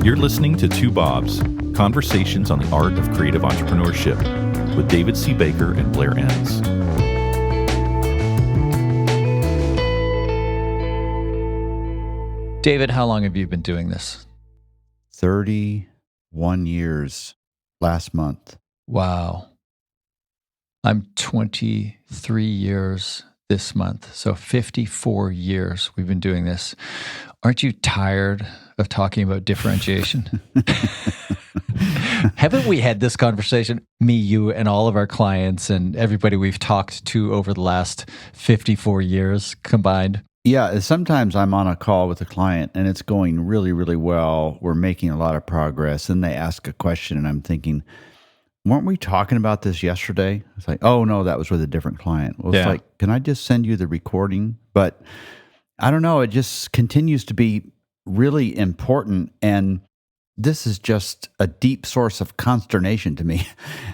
You're listening to Two Bobs, Conversations on the Art of Creative Entrepreneurship with David C. Baker and Blair Enns. David, how long have you been doing this? 31 years last month. Wow. I'm 23 years this month, so 54 years we've been doing this. Aren't you tired of talking about differentiation? Haven't we had this conversation, me, you, and all of our clients and everybody we've talked to over the last 54 years combined? Yeah, sometimes I'm on a call with a client and it's going really, really well. We're making a lot of progress. And they ask a question and I'm thinking, weren't we talking about this yesterday? It's like, oh, no, that was with a different client. Well, it's like, can I just send you the recording? But I don't know. It just continues to be really important. And this is just a deep source of consternation to me.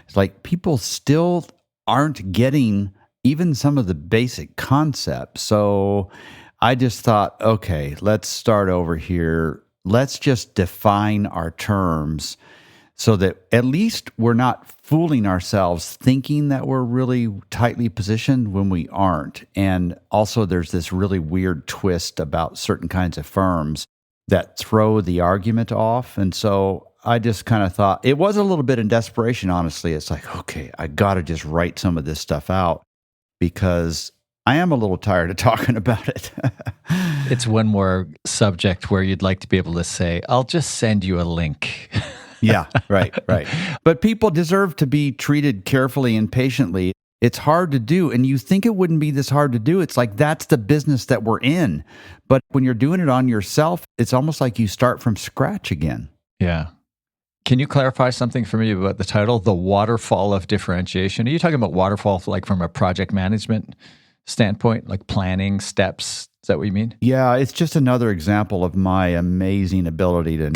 It's like people still aren't getting even some of the basic concepts. So I just thought, okay, let's start over here. Let's just define our terms so that at least we're not fooling ourselves thinking that we're really tightly positioned when we aren't. And also there's this really weird twist about certain kinds of firms that throw the argument off. And so I just kind of thought, it was a little bit in desperation, honestly. It's like, okay, I got to just write some of this stuff out because I am a little tired of talking about it. It's one more subject where you'd like to be able to say, I'll just send you a link. Yeah, right. But people deserve to be treated carefully and patiently. It's hard to do, and you think it wouldn't be this hard to do. It's like that's the business that we're in. But when you're doing it on yourself, it's almost like you start from scratch again. Yeah. Can you clarify something for me about the title, The Waterfall of Differentiation? Are you talking about waterfall like from a project management standpoint, like planning steps? Is that what you mean? Yeah, it's just another example of my amazing ability to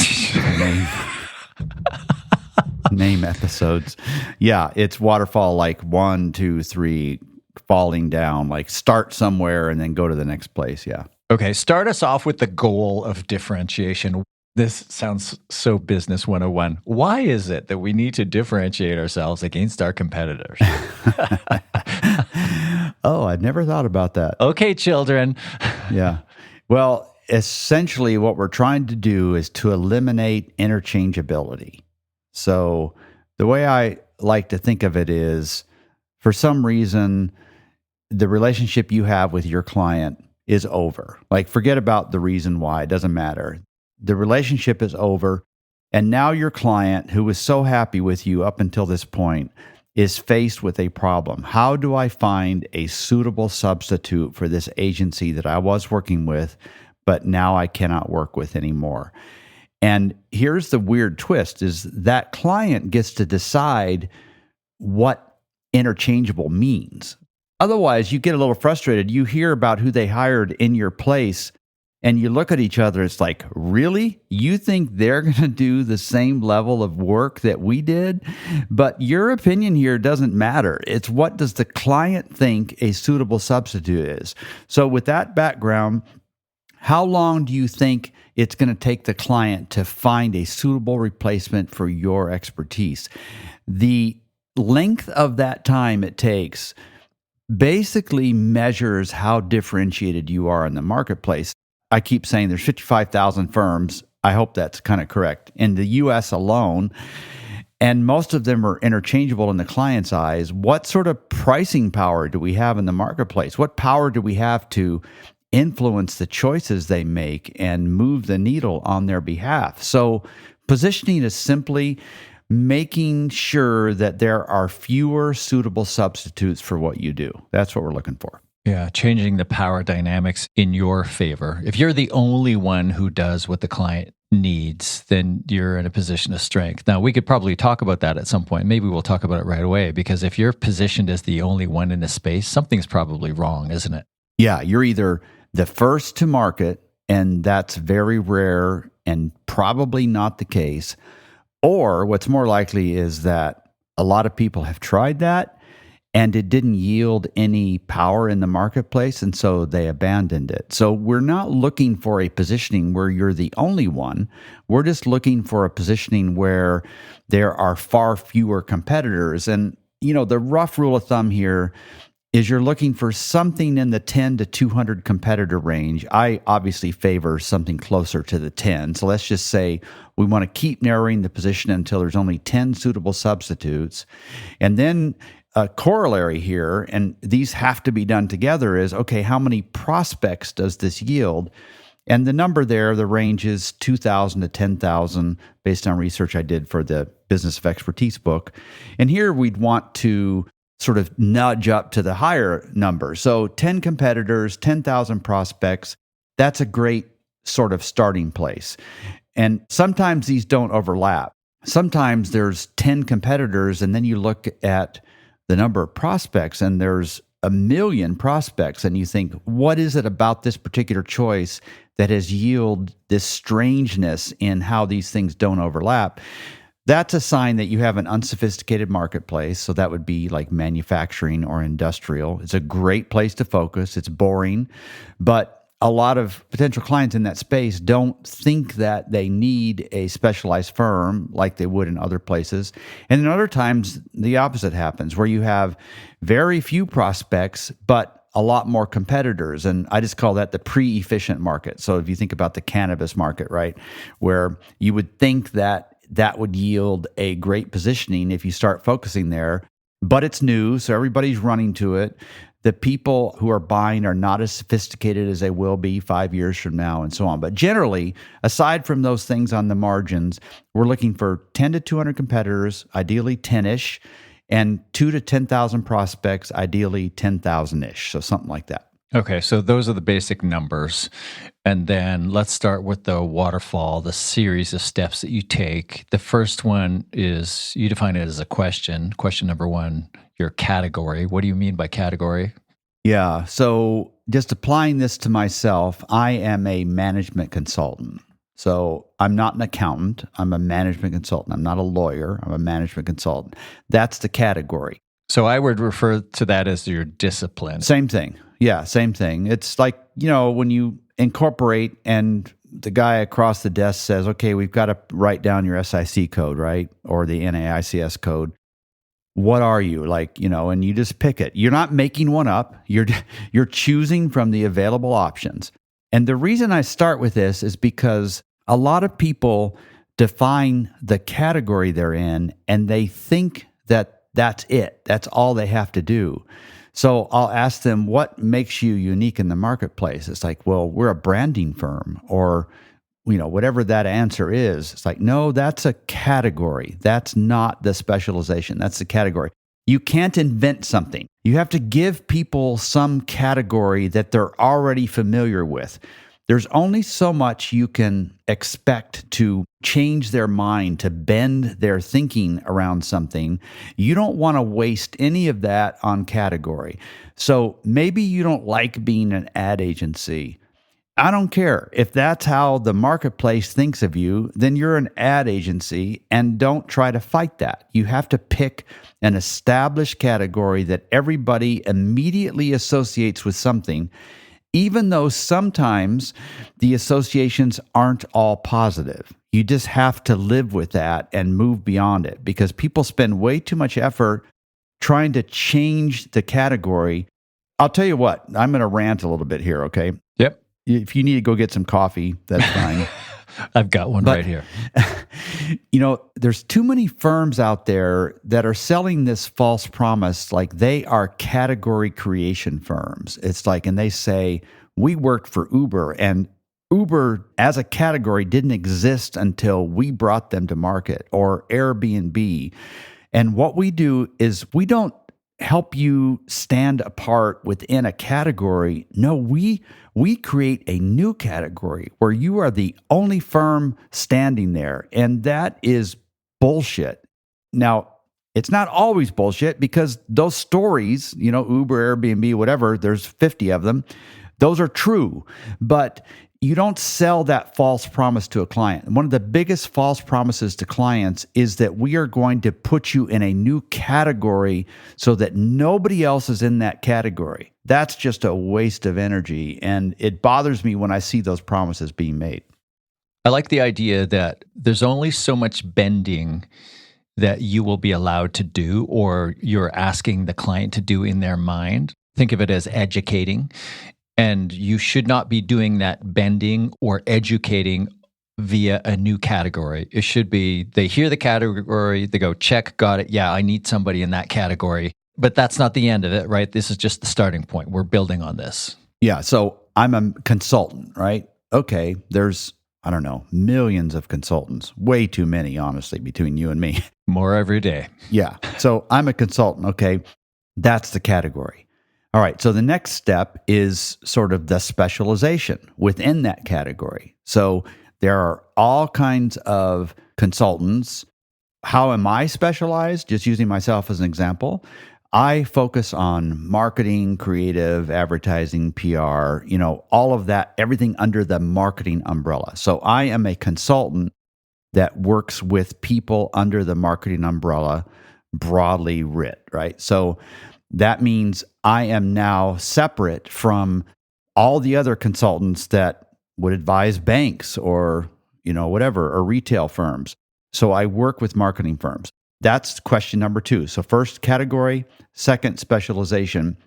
name episodes. Yeah, it's waterfall like 1, 2, 3, falling down, like start somewhere and then go to the next place. Yeah. Okay, start us off with the goal of differentiation. This sounds so business 101. Why is it that we need to differentiate ourselves against our competitors? Oh, I'd never thought about that. Okay, children. Yeah. Well, essentially what we're trying to do is to eliminate interchangeability. So the way I like to think of it is, for some reason, the relationship you have with your client is over. Like, forget about the reason why. It doesn't matter. The relationship is over. And now your client, who was so happy with you up until this point, is faced with a problem. How do I find a suitable substitute for this agency that I was working with, but now I cannot work with anymore? And here's the weird twist, is that client gets to decide what interchangeable means. Otherwise, you get a little frustrated. You hear about who they hired in your place, and you look at each other, it's like, really? You think they're going to do the same level of work that we did? But your opinion here doesn't matter. It's what does the client think a suitable substitute is? So with that background, how long do you think it's going to take the client to find a suitable replacement for your expertise? The length of that time it takes basically measures how differentiated you are in the marketplace. I keep saying there's 55,000 firms. I hope that's kind of correct in the US alone. And most of them are interchangeable in the client's eyes. What sort of pricing power do we have in the marketplace? What power do we have to influence the choices they make and move the needle on their behalf? So positioning is simply making sure that there are fewer suitable substitutes for what you do. That's what we're looking for. Yeah, changing the power dynamics in your favor. If you're the only one who does what the client needs, then you're in a position of strength. Now, we could probably talk about that at some point. Maybe we'll talk about it right away, because if you're positioned as the only one in a space, something's probably wrong, isn't it? Yeah, you're either the first to market, and that's very rare and probably not the case, or what's more likely is that a lot of people have tried that and it didn't yield any power in the marketplace, and so they abandoned it. So we're not looking for a positioning where you're the only one. We're just looking for a positioning where there are far fewer competitors. And, the rough rule of thumb here is you're looking for something in the 10 to 200 competitor range. I obviously favor something closer to the 10. So let's just say we want to keep narrowing the position until there's only 10 suitable substitutes. And then a corollary here, and these have to be done together, is, okay, how many prospects does this yield? And the number there, the range is 2,000 to 10,000 based on research I did for the Business of Expertise book. And here we'd want to sort of nudge up to the higher number. So 10 competitors, 10,000 prospects, that's a great sort of starting place. And sometimes these don't overlap. Sometimes there's 10 competitors, and then you look at the number of prospects and there's 1 million prospects, and you think, what is it about this particular choice that has yielded this strangeness in how these things don't overlap? That's a sign that you have an unsophisticated marketplace. So that would be like manufacturing or industrial. It's a great place to focus. It's boring, but a lot of potential clients in that space don't think that they need a specialized firm like they would in other places. And in other times, the opposite happens, where you have very few prospects, but a lot more competitors. And I just call that the pre-efficient market. So if you think about the cannabis market, right, where you would think that would yield a great positioning if you start focusing there, but it's new, so everybody's running to it. The people who are buying are not as sophisticated as they will be 5 years from now, and so on. But generally, aside from those things on the margins, we're looking for 10 to 200 competitors, ideally 10-ish, and 2 to 10,000 prospects, ideally 10,000-ish, so something like that. Okay, so those are the basic numbers. And then let's start with the waterfall, the series of steps that you take. The first one is, you define it as a question. Question number one, your category. What do you mean by category? Yeah, so just applying this to myself, I am a management consultant. So I'm not an accountant. I'm a management consultant. I'm not a lawyer. I'm a management consultant. That's the category. So I would refer to that as your discipline. Same thing. Yeah, same thing. It's like, when you incorporate and the guy across the desk says, okay, we've got to write down your SIC code, right? Or the NAICS code. What are you? And you just pick it. You're not making one up. You're choosing from the available options. And the reason I start with this is because a lot of people define the category they're in and they think that that's it. That's all they have to do. So I'll ask them, what makes you unique in the marketplace? It's like, well, we're a branding firm, or, whatever that answer is. It's like, no, that's a category. That's not the specialization. That's the category. You can't invent something. You have to give people some category that they're already familiar with. There's only so much you can expect to change their mind, to bend their thinking around something. You don't want to waste any of that on category. So maybe you don't like being an ad agency. I don't care. If that's how the marketplace thinks of you, then you're an ad agency, and don't try to fight that. You have to pick an established category that everybody immediately associates with something, even though sometimes the associations aren't all positive. You just have to live with that and move beyond it, because people spend way too much effort trying to change the category. I'll tell you what, I'm going to rant a little bit here, okay? Yep. If you need to go get some coffee, that's fine. I've got one right here. There's too many firms out there that are selling this false promise like they are category creation firms. It's like, and they say, we worked for Uber, and Uber as a category didn't exist until we brought them to market, or Airbnb. And what we do is we don't help you stand apart within a category. No, we create a new category where you are the only firm standing there. And that is bullshit. Now, it's not always bullshit, because those stories, Uber, Airbnb, whatever, there's 50 of them. Those are true. But you don't sell that false promise to a client. One of the biggest false promises to clients is that we are going to put you in a new category so that nobody else is in that category. That's just a waste of energy. And it bothers me when I see those promises being made. I like the idea that there's only so much bending that you will be allowed to do or you're asking the client to do in their mind. Think of it as educating. And you should not be doing that bending or educating via a new category. It should be they hear the category, they go, check, got it. Yeah, I need somebody in that category. But that's not the end of it, right? This is just the starting point. We're building on this. Yeah. So I'm a consultant, right? Okay. There's, I don't know, millions of consultants, way too many, honestly, between you and me. More every day. Yeah. So I'm a consultant. Okay. That's the category. All right. So the next step is sort of the specialization within that category. So there are all kinds of consultants. How am I specialized? Just using myself as an example. I focus on marketing, creative, advertising, PR, all of that, everything under the marketing umbrella. So I am a consultant that works with people under the marketing umbrella, broadly writ, right? So that means I am now separate from all the other consultants that would advise banks or, whatever, or retail firms. So I work with marketing firms. That's question number 2. So first category, second specialization.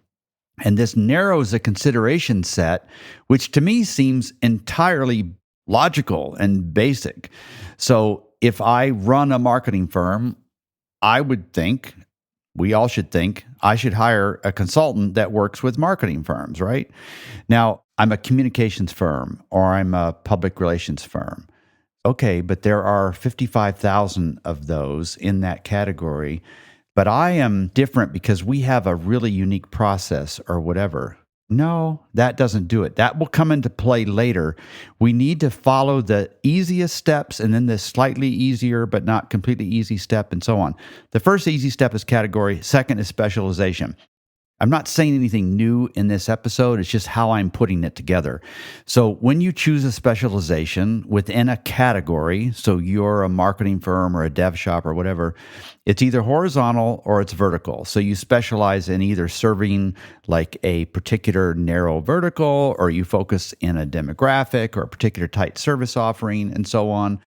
And this narrows the consideration set, which to me seems entirely logical and basic. So if I run a marketing firm, I would think, we all should think, I should hire a consultant that works with marketing firms, right? Now, I'm a communications firm or I'm a public relations firm. Okay, but there are 55,000 of those in that category. But I am different because we have a really unique process or whatever. No, that doesn't do it. That will come into play later. We need to follow the easiest steps and then the slightly easier but not completely easy step and so on. The first easy step is category. Second is specialization. I'm not saying anything new in this episode. It's just how I'm putting it together. So when you choose a specialization within a category, so you're a marketing firm or a dev shop or whatever, it's either horizontal or it's vertical. So you specialize in either serving like a particular narrow vertical, or you focus in a demographic or a particular tight service offering and so on.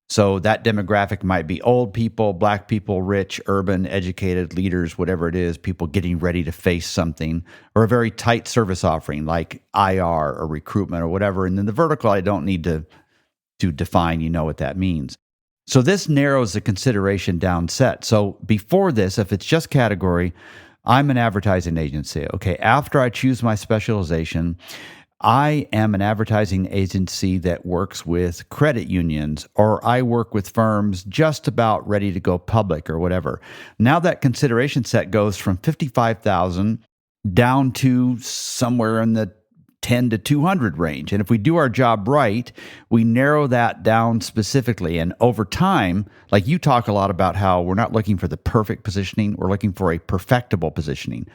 So that demographic might be old people, Black people, rich, urban, educated, leaders, whatever it is, people getting ready to face something, or a very tight service offering like IR or recruitment or whatever. And then the vertical, I don't need to define, what that means. So this narrows the consideration down set. So before this, if it's just category, I'm an advertising agency. Okay, after I choose my specialization, I am an advertising agency that works with credit unions, or I work with firms just about ready to go public or whatever. Now that consideration set goes from 55,000 down to somewhere in the 10 to 200 range. And if we do our job right, we narrow that down specifically. And over time, like you talk a lot about how we're not looking for the perfect positioning, we're looking for a perfectible positioning.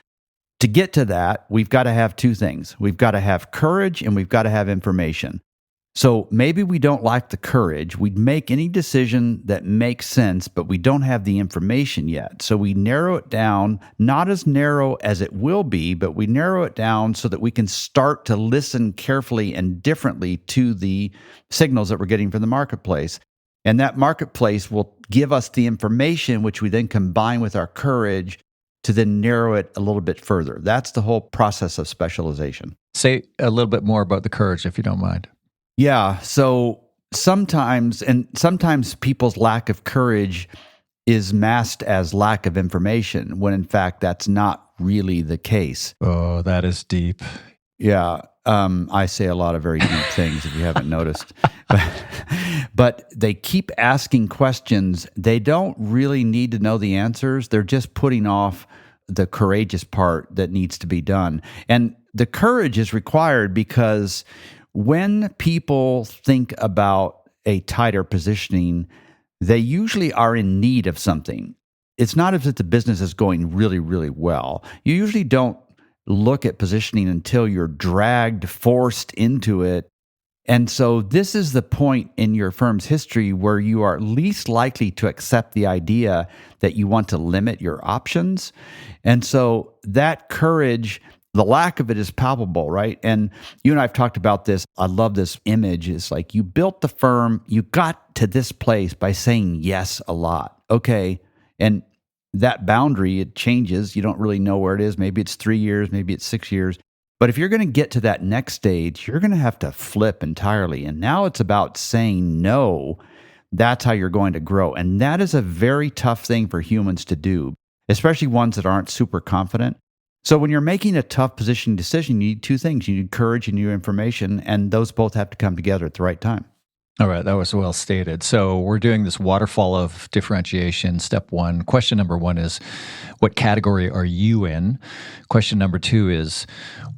To get to that, we've got to have 2 things. We've got to have courage and we've got to have information. So maybe we don't lack the courage. We'd make any decision that makes sense, but we don't have the information yet. So we narrow it down, not as narrow as it will be, but we narrow it down so that we can start to listen carefully and differently to the signals that we're getting from the marketplace. And that marketplace will give us the information, which we then combine with our courage to then narrow it a little bit further. That's the whole process of specialization. Say a little bit more about the courage, if you don't mind. Yeah. So sometimes people's lack of courage is masked as lack of information, when in fact that's not really the case. Oh, that is deep. Yeah. I say a lot of very deep things if you haven't noticed. But they keep asking questions. They don't really need to know the answers. They're just putting off the courageous part that needs to be done. And the courage is required because when people think about a tighter positioning, they usually are in need of something. It's not as if the business is going really, really well. You usually don't look at positioning until you're forced into it. And so this is the point in your firm's history where you are least likely to accept the idea that you want to limit your options. And so that courage, the lack of it is palpable, right? And you and I have talked about this. I love this image. It's like you built the firm, you got to this place by saying yes a lot. Okay. And that boundary, it changes. You don't really know where it is. Maybe it's 3 years, maybe it's 6 years. But if you're going to get to that next stage, you're going to have to flip entirely. And now it's about saying no. That's how you're going to grow. And that is a very tough thing for humans to do, especially ones that aren't super confident. So when you're making a tough positioning decision, you need two things. You need courage and new information, and those both have to come together at the right time. All right, that was well stated. So we're doing this waterfall of differentiation. Step one. Question number one is, what category are you in? Question number two is,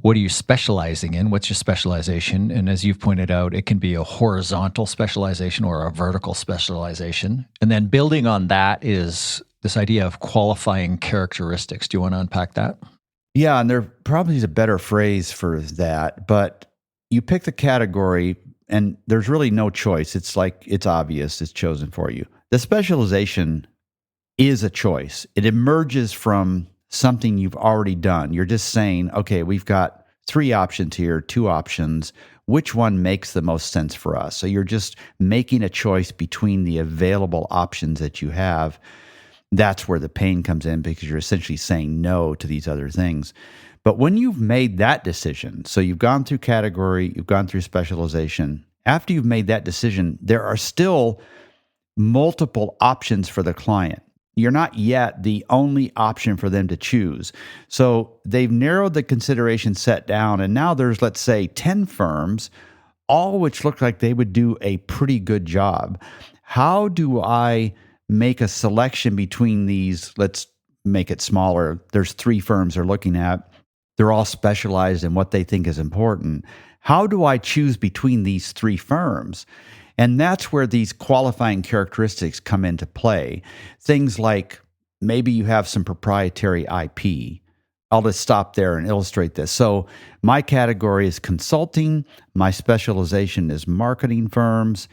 what are you specializing in? What's your specialization? And as you've pointed out, it can be a horizontal specialization or a vertical specialization. And then building on that is this idea of qualifying characteristics. Do you want to unpack that? Yeah, and there probably is a better phrase for that, but you pick the category and there's really no choice. It's like, it's obvious, it's chosen for you. The specialization is a choice. It emerges from something you've already done. You're just saying, okay, we've got 3 options here, 2 options. Which one makes the most sense for us? So you're just making a choice between the available options that you have. That's where the pain comes in, because you're essentially saying no to these other things. But when you've made that decision, so you've gone through category, you've gone through specialization, after you've made that decision, there are still multiple options for the client. You're not yet the only option for them to choose. So they've narrowed the consideration set down, and now there's, let's say, 10 firms, all which look like they would do a pretty good job. How do I make a selection between these? Let's make it smaller. There's 3 firms they're looking at. They're all specialized in what they think is important. How do I choose between these 3 firms? And that's where these qualifying characteristics come into play. Things like maybe you have some proprietary IP. I'll just stop there and illustrate this. So my category is consulting. My specialization is marketing firms.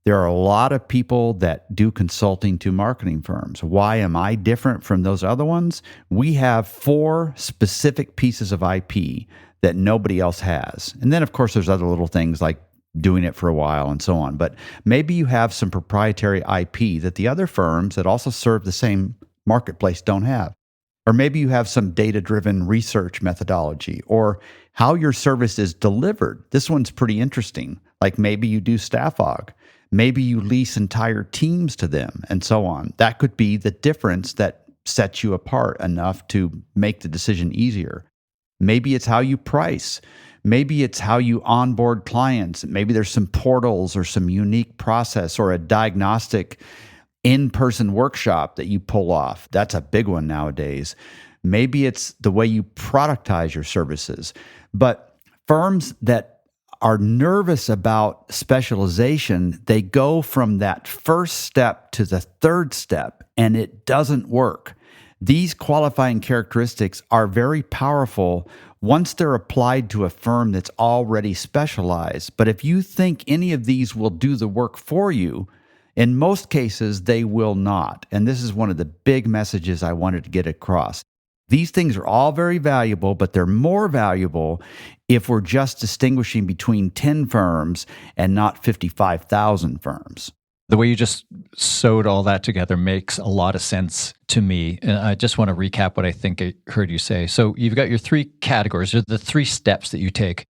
There are a lot of people that do consulting to marketing firms. Why am I different from those other ones? We have 4 specific pieces of IP that nobody else has. And then, of course, there's other little things like doing it for a while and so on. But maybe you have some proprietary IP that the other firms that also serve the same marketplace don't have. Or maybe you have some data-driven research methodology, or how your service is delivered. This one's pretty interesting. Like maybe you do staff aug. Maybe you lease entire teams to them and so on. That could be the difference that sets you apart enough to make the decision easier. Maybe it's how you price. Maybe it's how you onboard clients. Maybe there's some portals or some unique process or a diagnostic in-person workshop that you pull off. That's a big one nowadays. Maybe it's the way you productize your services. But firms that are nervous about specialization, they go from that first step to the third step, and it doesn't work. These qualifying characteristics are very powerful once they're applied to a firm that's already specialized. But if you think any of these will do the work for you, in most cases, they will not. And this is one of the big messages I wanted to get across. These things are all very valuable, but they're more valuable if we're just distinguishing between 10 firms and not 55,000 firms. The way you just sewed all that together makes a lot of sense to me. And I just want to recap what I think I heard you say. So you've got your 3 categories, or the 3 steps that you take.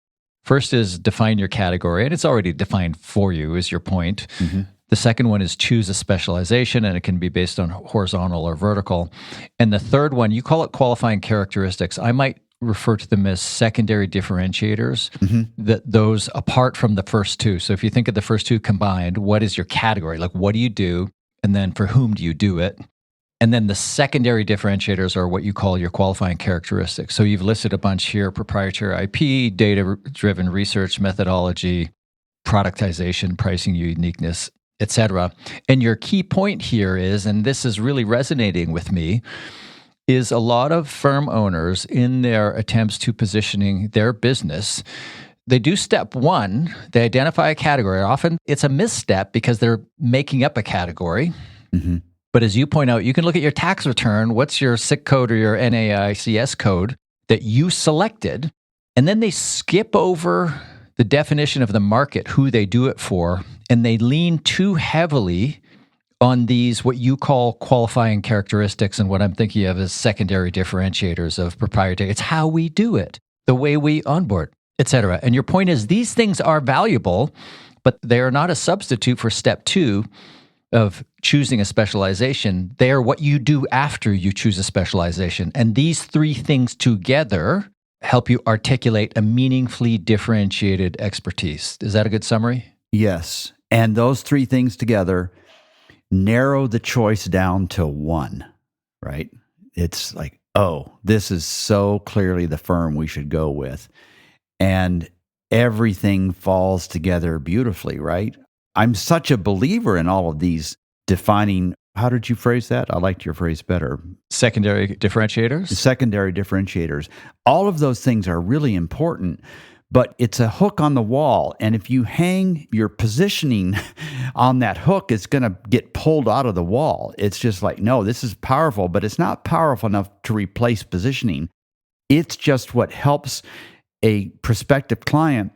First is define your category, and it's already defined for you, is your point. Mm-hmm. The second one is choose a specialization, and it can be based on horizontal or vertical. And the third one, you call it qualifying characteristics. I might refer to them as secondary differentiators, that those apart from the first 2. So if you think of the first 2 combined, what is your category? Like, what do you do? And then for whom do you do it? And then the secondary differentiators are what you call your qualifying characteristics. So you've listed a bunch here: proprietary IP, data-driven research methodology, productization, pricing uniqueness, etc. And your key point here is, and this is really resonating with me, is a lot of firm owners in their attempts to positioning their business, They do step one. They identify a category. Often it's a misstep because they're making up a category. Mm-hmm. But as you point out, you can look at your tax return. What's your SIC code or your NAICS code that you selected? And then they skip over the definition of the market, who they do it for, and they lean too heavily on these, what you call qualifying characteristics, and what I'm thinking of as secondary differentiators of proprietary. It's how we do it, the way we onboard, et cetera. And your point is these things are valuable, but they are not a substitute for step two of choosing a specialization. They are what you do after you choose a specialization. And these three things together help you articulate a meaningfully differentiated expertise. Is that a good summary? Yes. And those three things together narrow the choice down to one, right? It's like, oh, this is so clearly the firm we should go with. And everything falls together beautifully, right? I'm such a believer in all of these defining, how did you phrase that? I liked your phrase better. Secondary differentiators? Secondary differentiators. All of those things are really important, but it's a hook on the wall. And if you hang your positioning on that hook, it's going to get pulled out of the wall. It's just like, no, this is powerful, but it's not powerful enough to replace positioning. It's just what helps a prospective client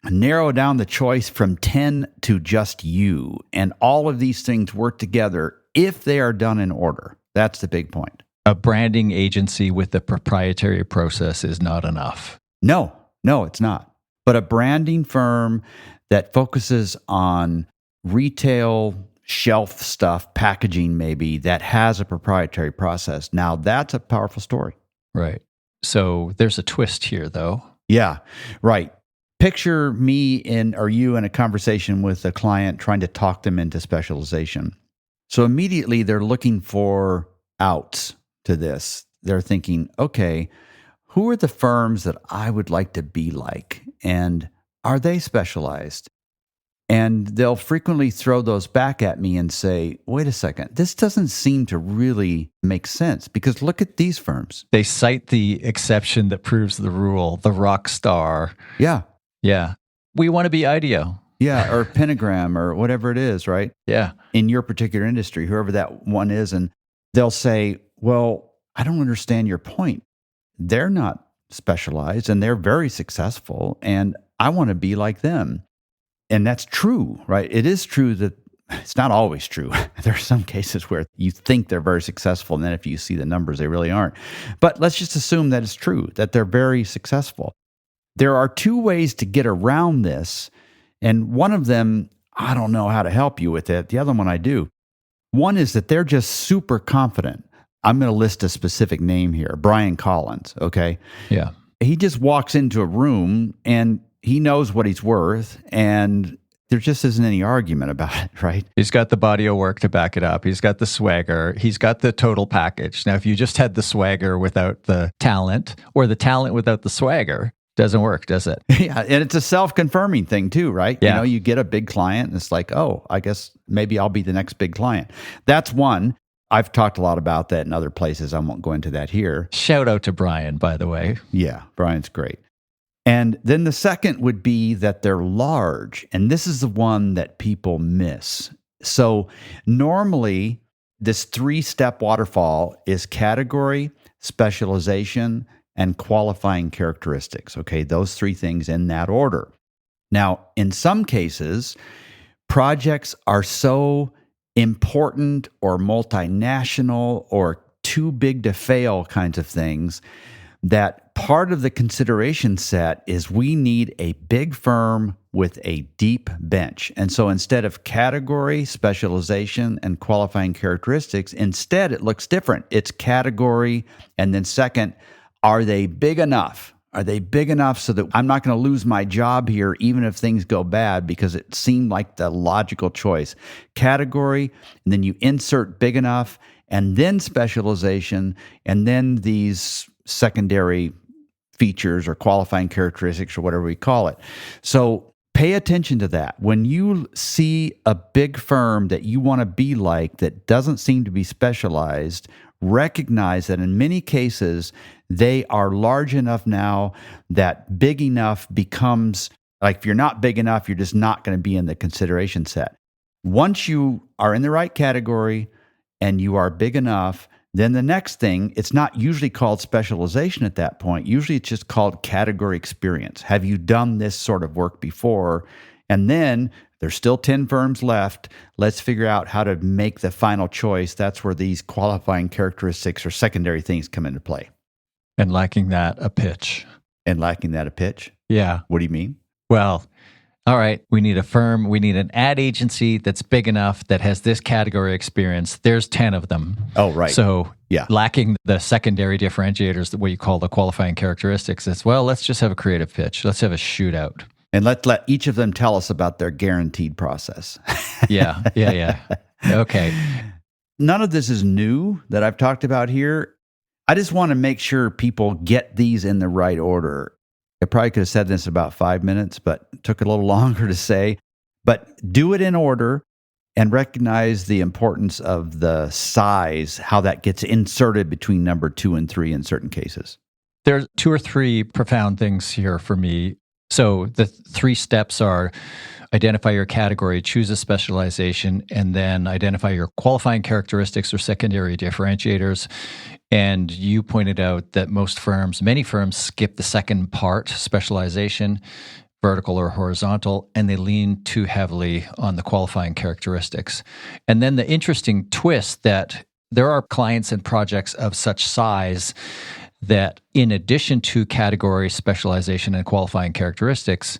narrow down the choice from 10 to just you. And all of these things work together if they are done in order. That's the big point. A branding agency with a proprietary process is not enough. No, it's not. But a branding firm that focuses on retail shelf stuff, packaging maybe, that has a proprietary process. Now that's a powerful story. Right. So there's a twist here, though. Yeah, right. Picture me or you in a conversation with a client trying to talk them into specialization. So immediately they're looking for outs to this. They're thinking, okay, who are the firms that I would like to be like? And are they specialized? And they'll frequently throw those back at me and say, wait a second, this doesn't seem to really make sense because look at these firms. They cite the exception that proves the rule, the rock star. Yeah. Yeah. We want to be IDEO. Yeah, or Pentagram or whatever it is, right? Yeah. In your particular industry, whoever that one is. And they'll say, well, I don't understand your point. They're not specialized and they're very successful and I want to be like them. And that's true, right? It is true that it's not always true. There are some cases where you think they're very successful and then if you see the numbers, they really aren't. But let's just assume that it's true, that they're very successful. There are two ways to get around this, and one of them, I don't know how to help you with it. The other one I do. One is that they're just super confident. I'm going to list a specific name here, Brian Collins, okay? Yeah. He just walks into a room and he knows what he's worth, and there just isn't any argument about it, right? He's got the body of work to back it up. He's got the swagger. He's got the total package. Now, if you just had the swagger without the talent or the talent without the swagger, doesn't work, does it? Yeah, and it's a self-confirming thing too, right? Yeah. You know, you get a big client and it's like, oh, I guess maybe I'll be the next big client. That's one. I've talked a lot about that in other places. I won't go into that here. Shout out to Brian, by the way. Yeah, Brian's great. And then the second would be that they're large. And this is the one that people miss. So normally, this 3-step waterfall is category, specialization, and qualifying characteristics. Okay, those three things in that order. Now, in some cases, projects are so important or multinational or too big to fail kinds of things that part of the consideration set is we need a big firm with a deep bench. And so instead of category, specialization, and qualifying characteristics, instead it looks different. It's category, and then second, are they big enough? Are they big enough so that I'm not going to lose my job here even if things go bad, because it seemed like the logical choice. Category, and then you insert big enough, and then specialization, and then these secondary features or qualifying characteristics or whatever we call it. So pay attention to that. When you see a big firm that you want to be like that doesn't seem to be specialized, recognize that in many cases, they are large enough now that big enough becomes, like if you're not big enough, you're just not going to be in the consideration set. Once you are in the right category and you are big enough, then the next thing, it's not usually called specialization at that point. Usually it's just called category experience. Have you done this sort of work before? And then there's still 10 firms left. Let's figure out how to make the final choice. That's where these qualifying characteristics or secondary things come into play. And lacking that, a pitch. And lacking that, a pitch? Yeah. What do you mean? Well, all right, we need a firm, we need an ad agency that's big enough that has this category experience. There's 10 of them. Oh, right. So yeah, lacking the secondary differentiators, what you call the qualifying characteristics, it's, well, let's just have a creative pitch. Let's have a shootout. And let each of them tell us about their guaranteed process. Yeah. Okay. None of this is new that I've talked about here. I just want to make sure people get these in the right order. I probably could have said this in about 5 minutes, but it took a little longer to say. But do it in order and recognize the importance of the size, how that gets inserted between number 2 and 3 in certain cases. There's 2 or 3 profound things here for me. So the 3 steps are identify your category, choose a specialization, and then identify your qualifying characteristics or secondary differentiators. And you pointed out that many firms skip the second part, specialization, vertical or horizontal, and they lean too heavily on the qualifying characteristics. And then the interesting twist that there are clients and projects of such size that in addition to category, specialization, and qualifying characteristics,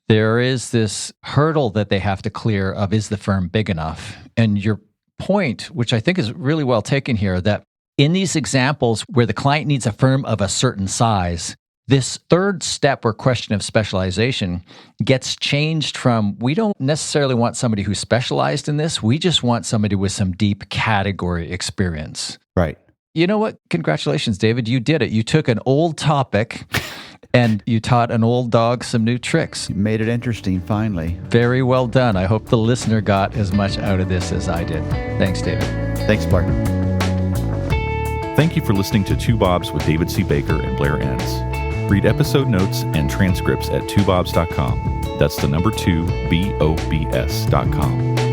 there is this hurdle that they have to clear of, is the firm big enough? And your point, which I think is really well taken here, that in these examples where the client needs a firm of a certain size, this third step or question of specialization gets changed from, we don't necessarily want somebody who's specialized in this, we just want somebody with some deep category experience. Right. You know what? Congratulations, David. You did it. You took an old topic and you taught an old dog some new tricks. You made it interesting, finally. Very well done. I hope the listener got as much out of this as I did. Thanks, David. Thanks, Clark. Thank you for listening to Two Bobs with David C. Baker and Blair Enns. Read episode notes and transcripts at twobobs.com. That's the number 2, BOBS.com.